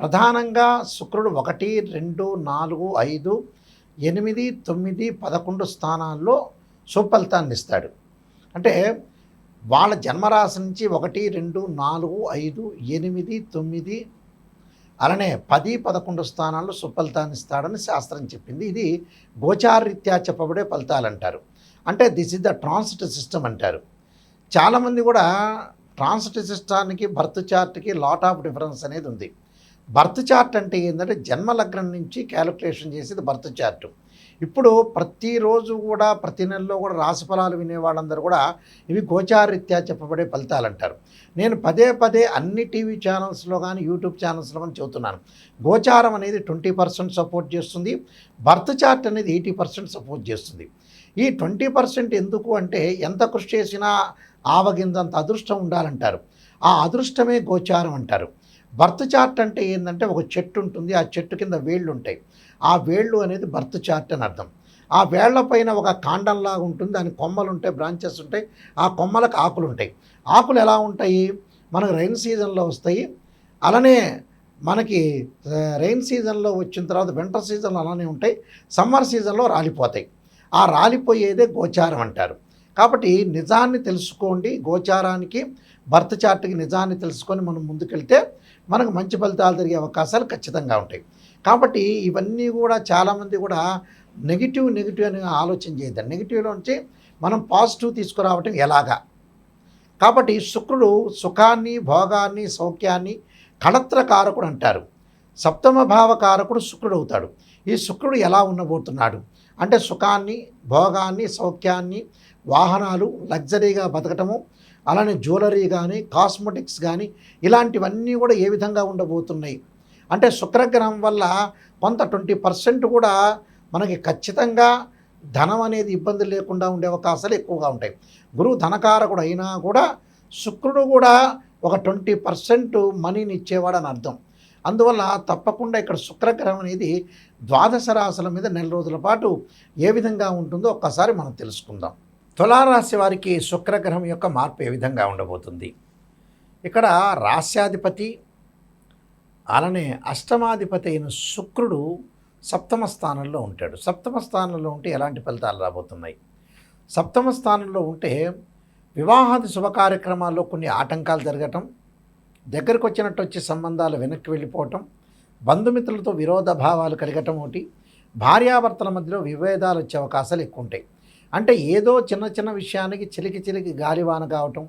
ప్రధానంగా శుక్రుడు 1, 2, 4, 5, 8, 9, 11 స్థానాల్లో సుఫలితాన్ని ఇస్తాడు. అంటే వాళ్ళ జన్మరాశి నుంచి 1, 2, 4, 5, 8, 9 అలానే 10, 11 స్థానాల్లో సుఫలితాన్ని ఇస్తాడని శాస్త్రం చెప్పింది. ఇది గోచారరీత్యా చెప్పబడే ఫలితాలంటారు. అంటే this is the transit system అంటారు. చాలామంది కూడా ట్రాన్సిట్ సిస్టానికి బర్త్ చార్ట్కి లాట్ ఆఫ్ డిఫరెన్స్ అనేది ఉంది. బర్త్ చార్ట్ అంటే ఏంటంటే జన్మలగ్నం నుంచి క్యాలిక్యులేషన్ చేసేది బర్త్ చార్ట్. ఇప్పుడు ప్రతిరోజు కూడా ప్రతి నెలలో కూడా రాశి ఫలాలు వినేవాళ్ళందరూ కూడా ఇవి గోచారరీత్యా చెప్పబడే ఫలితాలు అంటారు. నేను పదే పదే అన్ని టీవీ ఛానల్స్లో కానీ యూట్యూబ్ ఛానల్స్లో కానీ చెబుతున్నాను. గోచారం అనేది 20% సపోర్ట్ చేస్తుంది, బర్త్ చార్ట్ అనేది 80% సపోర్ట్ చేస్తుంది. ఈ 20% ఎందుకు అంటే ఎంత కృషి చేసినా ఆవగింజంత అదృష్టం ఉండాలంటారు. ఆ అదృష్టమే గోచారం అంటారు. బర్త్ చార్ట్ అంటే ఏంటంటే ఒక చెట్టు ఉంటుంది, ఆ చెట్టు కింద వేళ్ళు ఉంటాయి. ఆ వేళ్ళు అనేది బర్త్ చార్ట్ అని అర్థం. ఆ వేళ్ల పైన ఒక కాండంలాగా ఉంటుంది, దాని కొమ్మలు ఉంటాయి, బ్రాంచెస్ ఉంటాయి, ఆ కొమ్మలకు ఆకులు ఉంటాయి. ఆకులు ఎలా ఉంటాయి? మనకు రైన్ సీజన్లో వస్తాయి, అలానే మనకి రైన్ సీజన్లో వచ్చిన తర్వాత వింటర్ సీజన్లో అలానే ఉంటాయి, సమ్మర్ సీజన్లో రాలిపోతాయి. ఆ రాలిపోయేదే గోచారం అంటారు. కాబట్టి నిజాన్ని తెలుసుకోండి. గోచారానికి బర్త్ చార్ట్కి నిజాన్ని తెలుసుకొని మనం ముందుకెళ్తే మనకు మంచి ఫలితాలు జరిగే అవకాశాలు ఖచ్చితంగా ఉంటాయి. కాబట్టి ఇవన్నీ కూడా చాలామంది కూడా నెగిటివ్ అని ఆలోచన చేయద్దండి. నెగిటివ్లోంచి మనం పాజిటివ్ తీసుకురావటం ఎలాగా? కాబట్టి శుక్రుడు సుఖాన్ని, భోగాన్ని, సౌఖ్యాన్ని కళత్రకారకుడు అంటారు. సప్తమ భావకారకుడు శుక్రుడు అవుతాడు. ఈ శుక్రుడు ఎలా ఉండబోతున్నాడు అంటే సుఖాన్ని, భోగాన్ని, సౌఖ్యాన్ని, వాహనాలు, లగ్జరీగా బతకటము, అలానే జ్యువెలరీ కానీ, కాస్మెటిక్స్ కానీ ఇలాంటివన్నీ కూడా ఏ విధంగా ఉండబోతున్నాయి అంటే శుక్రగ్రహం వల్ల కొంత 20% కూడా మనకి ఖచ్చితంగా ధనం అనేది ఇబ్బంది లేకుండా ఉండే అవకాశాలు ఎక్కువగా ఉంటాయి. గురువు ధనకారకుడు అయినా కూడా శుక్రుడు కూడా ఒక 20% మనీని ఇచ్చేవాడు అని అర్థం. అందువల్ల తప్పకుండా ఇక్కడ శుక్రగ్రహం అనేది ద్వాదశ రాశుల మీద నెల రోజుల పాటు ఏ విధంగా ఉంటుందో ఒక్కసారి మనం తెలుసుకుందాం. తులారాశి వారికి శుక్రగ్రహం యొక్క మార్పు ఏ విధంగా ఉండబోతుంది? ఇక్కడ రాశ్యాధిపతి అలానే అష్టమాధిపతి అయిన శుక్రుడు సప్తమ స్థానంలో ఉంటాడు. సప్తమ స్థానంలో ఉంటే ఎలాంటి ఫలితాలు రాబోతున్నాయి? సప్తమ స్థానంలో ఉంటే వివాహాది శుభ కార్యక్రమాల్లో కొన్ని ఆటంకాలు జరగటం, దగ్గరకు వచ్చినట్టు వచ్చి సంబంధాలు వెనక్కి వెళ్ళిపోవటం, బంధుమిత్రులతో విరోధ భావాలు కలగటం, ఒకటి భార్యాభర్తల మధ్యలో విభేదాలు వచ్చే అవకాశాలు ఎక్కువ ఉంటాయి. అంటే ఏదో చిన్న విషయానికి చిలికి గాలివాన కావటం,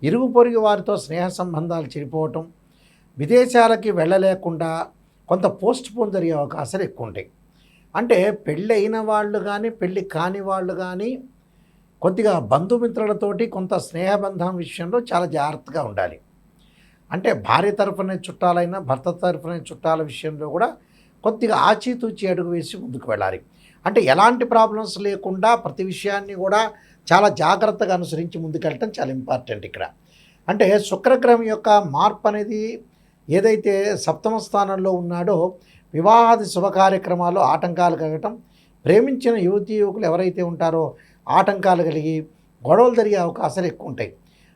ఇరుగు పొరుగు వారితో స్నేహ సంబంధాలు చెడిపోవటం, విదేశాలకి వెళ్ళలేకుండా కొంత పోస్ట్ పోన్ జరిగే అవకాశాలు ఎక్కువ ఉంటాయి. అంటే పెళ్ళి అయిన వాళ్ళు కానీ పెళ్ళి కాని వాళ్ళు కానీ కొద్దిగా బంధుమిత్రులతోటి కొంత స్నేహబంధం విషయంలో చాలా జాగ్రత్తగా ఉండాలి. అంటే భార్య తరఫున చుట్టాలైనా భర్త తరఫున చుట్టాల విషయంలో కూడా కొద్దిగా ఆచితూచి అడుగు వేసి ముందుకు వెళ్ళాలి. అంటే ఎలాంటి ప్రాబ్లమ్స్ లేకుండా ప్రతి విషయాన్ని కూడా చాలా జాగ్రత్తగా అనుసరించి ముందుకెళ్ళటం చాలా ఇంపార్టెంట్ ఇక్కడ. అంటే శుక్రగ్రహం యొక్క మార్పు అనేది ఏదైతే సప్తమ స్థానంలో ఉన్నాడో వివాహాది శుభ కార్యక్రమాల్లో ఆటంకాలు కలగటం, ప్రేమించిన యువతీ యువకులు ఎవరైతే ఉంటారో ఆటంకాలు కలిగి గొడవలు జరిగే అవకాశాలు ఎక్కువ ఉంటాయి.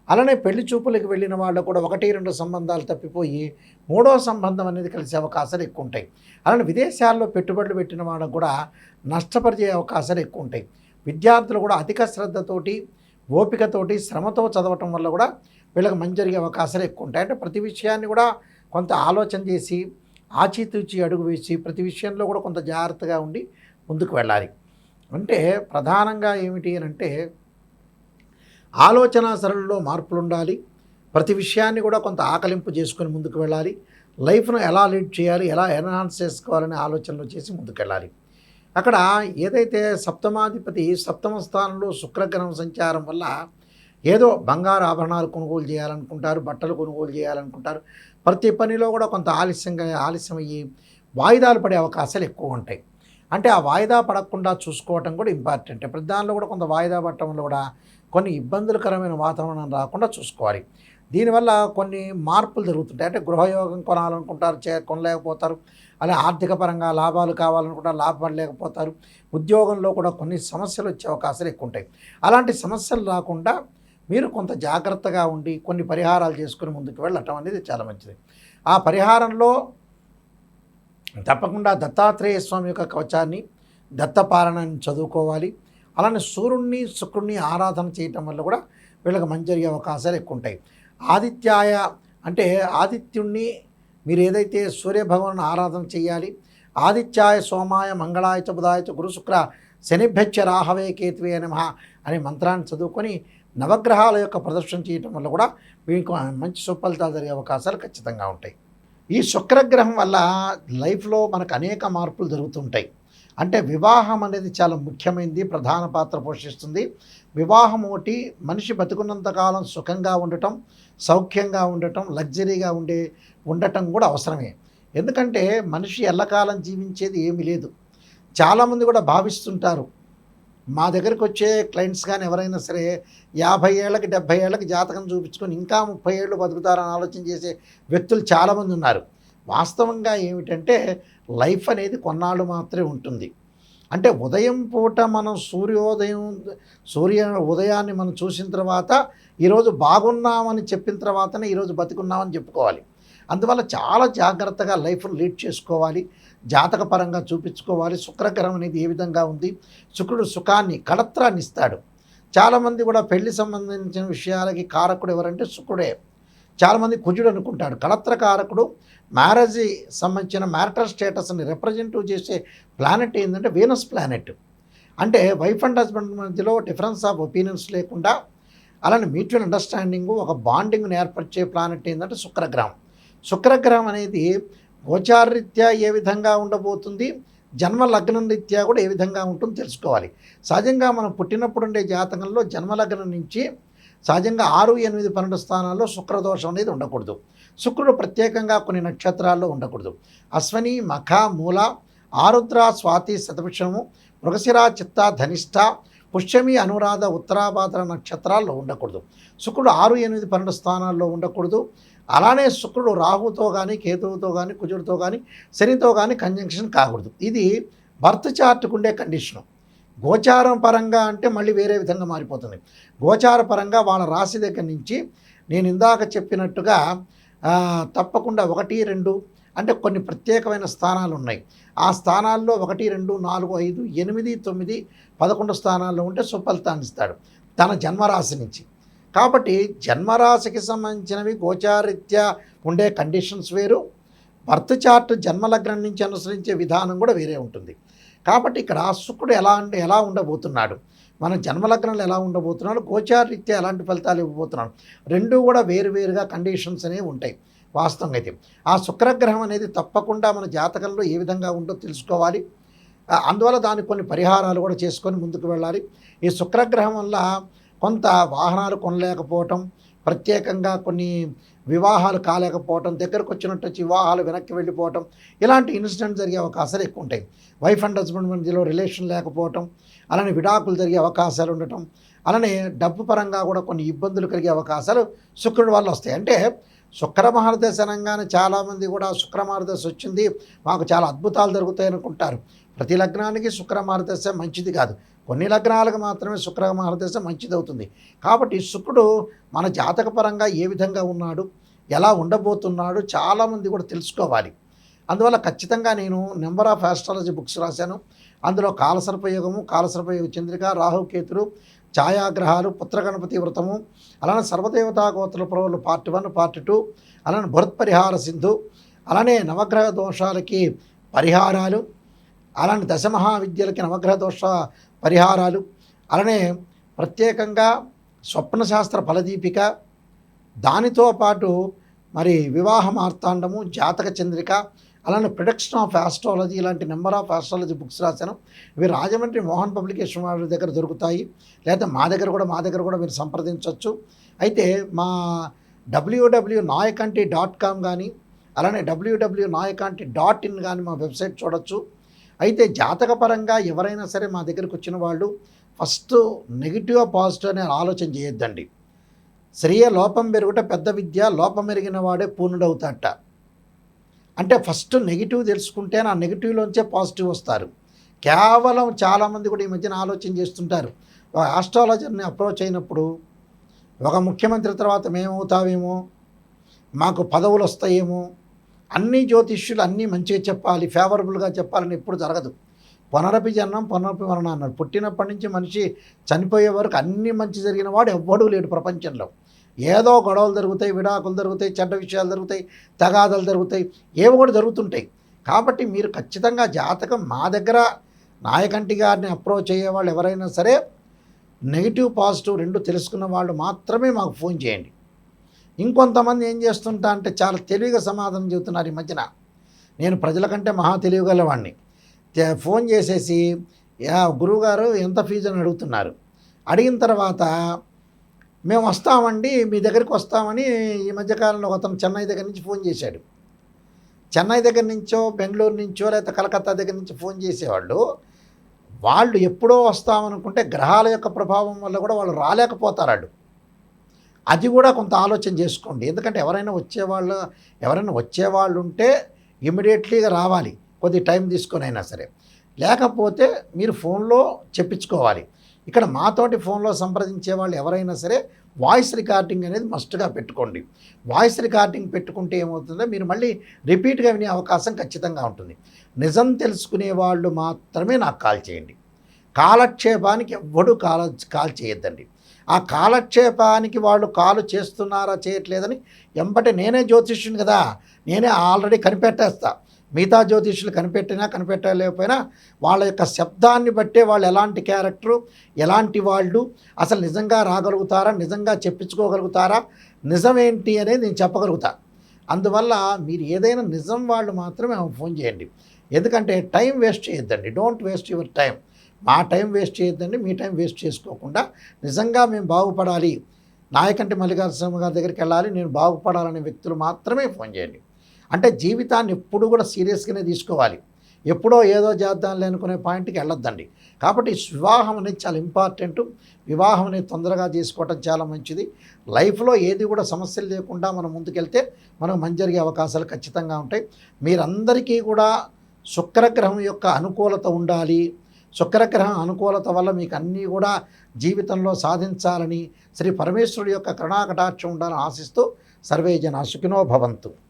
అలానే పెళ్లి చూపులకు వెళ్ళిన వాళ్ళు కూడా 1, 2 సంబంధాలు తప్పిపోయి 3వ సంబంధం అనేది కలిసే అవకాశాలు ఎక్కువ ఉంటాయి. అలానే విదేశాల్లో పెట్టుబడులు పెట్టిన వాళ్ళకు కూడా నష్టపరిచే అవకాశాలు ఎక్కువ ఉంటాయి. విద్యార్థులు కూడా అధిక శ్రద్ధతోటి, ఓపికతోటి, శ్రమతో చదవటం వల్ల కూడా వీళ్ళకి మంచి జరిగే అవకాశాలు ఎక్కువ ఉంటాయి. అంటే ప్రతి విషయాన్ని కూడా కొంత ఆలోచన చేసి ఆచితూచి అడుగు వేసి ప్రతి విషయంలో కూడా కొంత జాగ్రత్తగా ఉండి ముందుకు వెళ్ళాలి. అంటే ప్రధానంగా ఏమిటి అని అంటే ఆలోచన సరళిలో మార్పులు ఉండాలి. ప్రతి విషయాన్ని కూడా కొంత ఆకలింపు చేసుకొని ముందుకు వెళ్ళాలి. లైఫ్ను ఎలా లీడ్ చేయాలి, ఎలా ఎన్హాన్స్ చేసుకోవాలనే ఆలోచనలు చేసి ముందుకెళ్ళాలి. అక్కడ ఏదైతే సప్తమాధిపతి సప్తమ స్థానంలో శుక్రగ్రహం సంచారం వల్ల ఏదో బంగారు ఆభరణాలు కొనుగోలు చేయాలనుకుంటారు, బట్టలు కొనుగోలు చేయాలనుకుంటారు. ప్రతి పనిలో కూడా కొంత ఆలస్యమయ్యి వాయిదాలు పడే అవకాశాలు ఎక్కువ ఉంటాయి. అంటే ఆ వాయిదా పడకుండా చూసుకోవటం కూడా ఇంపార్టెంట్. ప్రతి దానిలో కూడా కొంత వాయిదా పడటం వల్ల కూడా కొన్ని ఇబ్బందులకరమైన వాతావరణం రాకుండా చూసుకోవాలి. దీనివల్ల కొన్ని మార్పులు జరుగుతుంటాయి. అంటే గృహయోగం కొనాలనుకుంటారు, కొనలేకపోతారు. అలా ఆర్థిక పరంగా లాభాలు కావాలనుకుంటారు, లాభపడలేకపోతారు. ఉద్యోగంలో కూడా కొన్ని సమస్యలు వచ్చే అవకాశాలు ఎక్కువ ఉంటాయి. అలాంటి సమస్యలు రాకుండా మీరు కొంత జాగ్రత్తగా ఉండి కొన్ని పరిహారాలు చేసుకుని ముందుకు వెళ్ళటం అనేది చాలా మంచిది. ఆ పరిహారంలో తప్పకుండా దత్తాత్రేయ స్వామి యొక్క కవచాన్ని దత్తపారాయణాన్ని చదువుకోవాలి. అలానే సూర్యుడిని శుక్రుడిని ఆరాధన చేయటం వల్ల కూడా వీళ్ళకి మంచి జరిగే అవకాశాలు ఎక్కువ ఉంటాయి. ఆదిత్యాయ అంటే ఆదిత్యుణ్ణి మీరు ఏదైతే సూర్యభగవాను ఆరాధన చేయాలి. ఆదిత్యాయ సోమాయ మంగళాయ చ బుధాయ చ గురు శుక్ర శనిభ్యచ్చ రాహవే కేతువే నమః అనే మంత్రాన్ని చదువుకొని నవగ్రహాల యొక్క ప్రదర్శన చేయటం వల్ల కూడా మీకు మంచి సుఫలితాలు జరిగే అవకాశాలు ఖచ్చితంగా ఉంటాయి. ఈ శుక్రగ్రహం వల్ల లైఫ్లో మనకు అనేక మార్పులు జరుగుతుంటాయి. అంటే వివాహం అనేది చాలా ముఖ్యమైనది, ప్రధాన పాత్ర పోషిస్తుంది. వివాహం ఒకటి మనిషి బతుకున్నంతకాలం సుఖంగా ఉండటం, సౌఖ్యంగా ఉండటం, లగ్జరీగా ఉండటం కూడా అవసరమే. ఎందుకంటే మనిషి ఎల్లకాలం జీవించేది ఏమీ లేదు. చాలామంది కూడా భావిస్తుంటారు, మా దగ్గరికి వచ్చే క్లయింట్స్ కానీ ఎవరైనా సరే 50 ఏళ్ళకి 70 ఏళ్ళకి జాతకం చూపించుకొని ఇంకా 30 ఏళ్ళు బతుకుతారని ఆలోచన చేసే వ్యక్తులు చాలామంది ఉన్నారు. వాస్తవంగా ఏమిటంటే లైఫ్ అనేది కొన్నాళ్ళు మాత్రమే ఉంటుంది. అంటే ఉదయం పూట మనం సూర్య ఉదయాన్ని మనం చూసిన తర్వాత ఈరోజు బాగున్నామని చెప్పిన తర్వాతనే ఈరోజు బతికున్నామని చెప్పుకోవాలి. అందువల్ల చాలా జాగ్రత్తగా లైఫ్ను లీడ్ చేసుకోవాలి, జాతకపరంగా చూపించుకోవాలి. శుక్రగ్రహం అనేది ఏ విధంగా ఉంది, శుక్రుడు సుఖాన్ని కళత్రాన్ని ఇస్తాడు. చాలామంది కూడా పెళ్లి సంబంధించిన విషయాలకి కారకుడు ఎవరంటే శుక్రుడే. చాలామంది కుజుడు అనుకుంటాడు. కళత్ర కారకుడు మ్యారేజ్ సంబంధించిన మ్యారిటల్ స్టేటస్ని రిప్రజెంటివ్ చేసే ప్లానెట్ ఏంటంటే వీనస్ ప్లానెట్. అంటే వైఫ్ అండ్ హస్బెండ్ మధ్యలో డిఫరెన్స్ ఆఫ్ ఒపీనియన్స్ లేకుండా అలానే మ్యూచువల్ అండర్స్టాండింగు ఒక బాండింగ్ని ఏర్పరిచే ప్లానెట్ ఏంటంటే శుక్రగ్రహం. శుక్రగ్రహం అనేది గోచారరీత్యా ఏ విధంగా ఉండబోతుంది, జన్మ లగ్నం రీత్యా కూడా ఏ విధంగా ఉంటుందో తెలుసుకోవాలి. సహజంగా మనం పుట్టినప్పుడు ఉండే జాతకంలో జన్మలగ్నం నుంచి సహజంగా 6, 8, 12 స్థానాల్లో శుక్రదోషం అనేది ఉండకూడదు. శుక్రుడు ప్రత్యేకంగా కొన్ని నక్షత్రాల్లో ఉండకూడదు. అశ్వని, మఖ, మూల, ఆరుద్ర, స్వాతి, శతభిషము, మృగశిర, చిత్త, ధనిష్ట, పుష్యమి, అనురాధ, ఉత్తరాభాద్ర నక్షత్రాల్లో ఉండకూడదు. శుక్రుడు 6, 8, 12 స్థానాల్లో ఉండకూడదు. అలానే శుక్రుడు రాహుతో కానీ, కేతువుతో కానీ, కుజుడితో కానీ, శనితో కానీ కంజంక్షన్ కాకూడదు. ఇది బర్త్ చార్ట్కు ఉండే కండిషను. గోచారం పరంగా అంటే మళ్ళీ వేరే విధంగా మారిపోతుంది. గోచార పరంగా వాళ్ళ రాశి దగ్గర నుంచి నేను ఇందాక చెప్పినట్టుగా తప్పకుండా 1, 2 అంటే కొన్ని ప్రత్యేకమైన స్థానాలు ఉన్నాయి. ఆ స్థానాల్లో 1, 2, 4, 5, 8, 9, 11 స్థానాల్లో ఉంటే సుఫలితాన్ని ఇస్తాడు తన జన్మరాశి నుంచి. కాబట్టి జన్మరాశికి సంబంధించినవి గోచారీత్యా ఉండే కండిషన్స్ వేరు, బర్త్ చార్ట్ జన్మలగ్నం నుంచి అనుసరించే విధానం కూడా వేరే ఉంటుంది. కాబట్టి ఇక్కడ శుక్రుడు ఎలా ఉండబోతున్నాడు, మన జన్మలగ్నంలో ఎలా ఉండబోతున్నాడు, గోచారరీత్యా ఎలాంటి ఫలితాలు ఇవ్వబోతున్నాడు, రెండూ కూడా వేరువేరుగా కండిషన్స్ అనేవి ఉంటాయి. వాస్తవంగా అయితే ఆ శుక్రగ్రహం అనేది తప్పకుండా మన జాతకంలో ఏ విధంగా ఉందో తెలుసుకోవాలి. అందువల్ల దానికి కొన్ని పరిహారాలు కూడా చేసుకొని ముందుకు వెళ్ళాలి. ఈ శుక్రగ్రహం వల్ల కొంత వాహనాలు కొనలేకపోవటం, ప్రత్యేకంగా కొన్ని వివాహాలు కాలేకపోవటం, దగ్గరకు వచ్చినట్టు వచ్చి వివాహాలు వెనక్కి వెళ్ళిపోవటం, ఇలాంటి ఇన్సిడెంట్ జరిగే అవకాశాలు ఎక్కువ ఉంటాయి. వైఫ్ అండ్ హస్బెండ్ మధ్యలో రిలేషన్ లేకపోవటం, అలానే విడాకులు జరిగే అవకాశాలు ఉండటం, అలానే డబ్బు పరంగా కూడా కొన్ని ఇబ్బందులు కలిగే అవకాశాలు శుక్రుడి వల్ల వస్తాయి. అంటే శుక్రమహారదశ అనగానే చాలామంది కూడా శుక్రమహారదశ వచ్చింది మాకు చాలా అద్భుతాలు జరుగుతాయి అనుకుంటారు. ప్రతి లగ్నానికి శుక్రమహారదశ మంచిది కాదు, కొన్ని లగ్నాలకు మాత్రమే శుక్రమహారదశ మంచిది అవుతుంది. కాబట్టి శుక్రుడు మన జాతకపరంగా ఏ విధంగా ఉన్నాడు, ఎలా ఉండబోతున్నాడు చాలామంది కూడా తెలుసుకోవాలి. అందువల్ల ఖచ్చితంగా నేను నెంబర్ ఆఫ్ ఆస్ట్రాలజీ బుక్స్ రాశాను. అందులో కాలసర్పయోగము, కాలసర్పయోగ చంద్రిక, రాహుకేతులు, ఛాయాగ్రహాలు, పుత్రగణపతి వ్రతము, అలానే సర్వదేవతా గోత్ర పురవులు పార్ట్ 1, పార్ట్ 2, అలానే బృహత్పరిహార సింధు, అలానే నవగ్రహ దోషాలకి పరిహారాలు, అలానే దశమహావిద్యలకి నవగ్రహ దోష పరిహారాలు, అలానే ప్రత్యేకంగా స్వప్నశాస్త్ర ఫలదీపిక, దానితో పాటు మరి వివాహ మార్తాండము, జాతక చంద్రిక, అలానే ప్రొడక్షన్ ఆఫ్ ఆస్ట్రాలజీ, ఇలాంటి నెంబర్ ఆఫ్ ఆస్ట్రాలజీ బుక్స్ రాశాను. ఇవి రాజమండ్రి మోహన్ పబ్లికేషన్ వాళ్ళ దగ్గర దొరుకుతాయి, లేదా మా దగ్గర కూడా మీరు సంప్రదించవచ్చు. అయితే మా www.nayakanti.com కానీ, అలానే www.nayakanti.in కానీ మా వెబ్సైట్ చూడొచ్చు. అయితే జాతకపరంగా ఎవరైనా సరే మా దగ్గరికి వచ్చిన వాళ్ళు ఫస్ట్ నెగిటివ్ పాజిటివ్ అనే ఆలోచన చేయొద్దండి. శ్రేయ లోపం పెరుగుట పెద్ద విద్య, లోపం ఎరిగిన వాడే పూర్ణుడవుతాట. అంటే ఫస్ట్ నెగిటివ్ తెలుసుకుంటే ఆ నెగిటివ్లోంచే పాజిటివ్ వస్తారు. కేవలం చాలామంది కూడా ఈ మధ్యన ఆలోచన చేస్తుంటారు, ఒక ఆస్ట్రాలజర్ని అప్రోచ్ అయినప్పుడు ఒక ముఖ్యమంత్రి తర్వాత మేమవుతామేమో, మాకు పదవులు వస్తాయేమో, అన్ని జ్యోతిష్యులు అన్నీ మంచిగా చెప్పాలి, ఫేవరబుల్గా చెప్పాలని ఎప్పుడు జరగదు. పునరపి జననం పునరపి మరణం అన్నాడు. పుట్టినప్పటి నుంచి మనిషి చనిపోయే వరకు అన్నీ మంచి జరిగిన వాడు ఎవ్వడూ లేడు ప్రపంచంలో. ఏదో గొడవలు జరుగుతాయి, విడాకులు జరుగుతాయి, చెడ్డ విషయాలు జరుగుతాయి, తగాదాలు జరుగుతాయి, ఏవో కూడా జరుగుతుంటాయి. కాబట్టి మీరు ఖచ్చితంగా జాతకం మా దగ్గర నాయకంటి గారిని అప్రోచ్ అయ్యే వాళ్ళు ఎవరైనా సరే నెగిటివ్ పాజిటివ్ రెండు తెలుసుకున్న వాళ్ళు మాత్రమే మాకు ఫోన్ చేయండి. ఇంకొంతమంది ఏం చేస్తుంటా అంటే చాలా తెలివిగా సమాధానం చెబుతున్నారు ఈ మధ్యన. నేను ప్రజల కంటే మహా తెలివిగలవాడిని. ఫోన్ చేసేసి గురువుగారు ఎంత ఫీజు అని అడుగుతున్నారు. అడిగిన తర్వాత మేము వస్తామండి, మీ దగ్గరికి వస్తామని ఈ మధ్యకాలంలో అతను చెన్నై దగ్గర నుంచి ఫోన్ చేశాడు. చెన్నై దగ్గర నుంచో బెంగళూరు నుంచో లేకపోతే కలకత్తా దగ్గర నుంచి ఫోన్ చేసేవాళ్ళు వాళ్ళు ఎప్పుడో వస్తామనుకుంటే గ్రహాల యొక్క ప్రభావం వల్ల కూడా వాళ్ళు రాలేకపోతారు. అది కూడా కొంత ఆలోచన చేసుకోండి. ఎందుకంటే ఎవరైనా వచ్చేవాళ్ళు ఉంటే ఇమ్మీడియట్లీగా రావాలి, కొద్ది టైం తీసుకొని అయినా సరే. లేకపోతే మీరు ఫోన్లో చెప్పించుకోవాలి. ఇక్కడ మాతోటి ఫోన్లో సంప్రదించే వాళ్ళు ఎవరైనా సరే వాయిస్ రికార్డింగ్ అనేది మస్ట్గా పెట్టుకోండి. వాయిస్ రికార్డింగ్ పెట్టుకుంటే ఏమవుతుందో మీరు మళ్ళీ రిపీట్గా వినే అవకాశం ఖచ్చితంగా ఉంటుంది. నిజం తెలుసుకునే వాళ్ళు మాత్రమే నాకు కాల్ చేయండి. కాలక్షేపానికి ఎవ్వడూ కాల్ చేయొద్దండి. ఆ కాలక్షేపానికి వాళ్ళు కాలు చేస్తున్నారా చేయట్లేదని ఎంబటే నేనే జ్యోతిష్యుని కదా, నేనే ఆల్రెడీ కనిపెట్టేస్తా. మిగతా జ్యోతిష్యులు కనిపెట్టలేకపోయినా వాళ్ళ యొక్క శబ్దాన్ని బట్టే వాళ్ళు ఎలాంటి క్యారెక్టరు, ఎలాంటి వాళ్ళు, అసలు నిజంగా రాగలుగుతారా, నిజంగా చెప్పించుకోగలుగుతారా, నిజమేంటి అనేది నేను చెప్పగలుగుతా. అందువల్ల మీరు ఏదైనా నిజం వాళ్ళు మాత్రమే ఫోన్ చేయండి. ఎందుకంటే టైం వేస్ట్ చేయొద్దండి. Don't waste your time. మా టైం వేస్ట్ చేయొద్దండి, మీ టైం వేస్ట్ చేసుకోకుండా నిజంగా మేము బాగుపడాలి, నాయకంటి మల్లికార్జున గారి దగ్గరికి వెళ్ళాలి, నేను బాగుపడాలనే వ్యక్తులు మాత్రమే ఫోన్ చేయండి. అంటే జీవితాన్ని ఎప్పుడు కూడా సీరియస్గానే తీసుకోవాలి. ఎప్పుడో ఏదో చేద్దాంలే అనుకునే పాయింట్కి వెళ్ళొద్దండి. కాబట్టి వివాహం అనేది చాలా ఇంపార్టెంట్. వివాహం అనేది తొందరగా చేసుకోవటం చాలా మంచిది. లైఫ్లో ఏది కూడా సమస్యలు లేకుండా మనం ముందుకెళ్తే మనకు మంచి జరిగే అవకాశాలు ఖచ్చితంగా ఉంటాయి. మీరందరికీ కూడా శుక్రగ్రహం యొక్క అనుకూలత ఉండాలి. శుక్రగ్రహం అనుకూలత వల్ల మీకు అన్నీ కూడా జీవితంలో సాధించాలని శ్రీ పరమేశ్వరుడి యొక్క కరుణాకటాక్షం ఉండాలని ఆశిస్తూ సర్వే జనా సుఖినో భవంతు.